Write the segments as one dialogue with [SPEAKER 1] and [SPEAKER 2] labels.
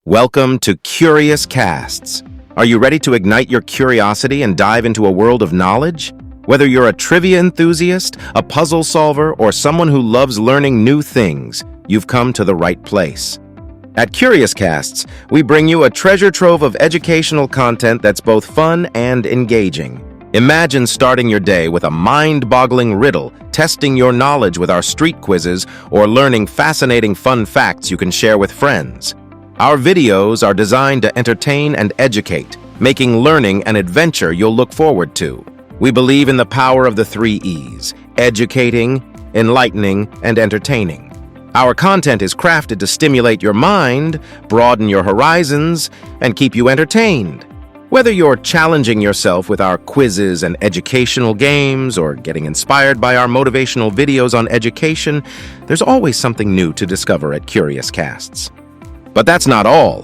[SPEAKER 1] Welcome to CuriousCasts. Are you ready to ignite your curiosity and dive into a world of knowledge? Whether you're a trivia enthusiast, a puzzle solver, or someone who loves learning new things, you've come to the right place. At CuriousCasts, we bring you a treasure trove of educational content that's both fun and engaging. Imagine starting your day with a mind-boggling riddle, testing your knowledge with our street quizzes, or learning fascinating fun facts you can share with friends. Our videos are designed to entertain and educate, making learning an adventure you'll look forward to. We believe in the power of the 3 E's: educating, enlightening, and entertaining. Our content is crafted to stimulate your mind, broaden your horizons, and keep you entertained. Whether you're challenging yourself with our quizzes and educational games or getting inspired by our motivational videos on education, there's always something new to discover at CuriousCasts. But that's not all.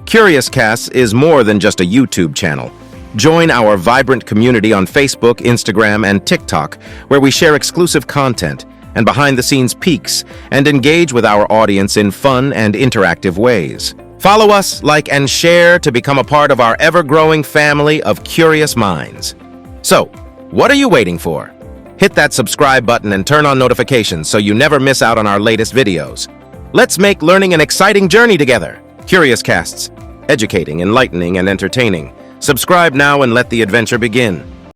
[SPEAKER 1] CuriousCasts is more than just a YouTube channel. Join our vibrant community on Facebook, Instagram, and TikTok, where we share exclusive content and behind-the-scenes peeks and engage with our audience in fun and interactive ways. Follow us, like, and share to become a part of our ever-growing family of curious minds. So, what are you waiting for? Hit that subscribe button and turn on notifications so you never miss out on our latest videos. Let's make learning an exciting journey together. CuriousCasts, educating, enlightening, and entertaining. Subscribe now and let the adventure begin.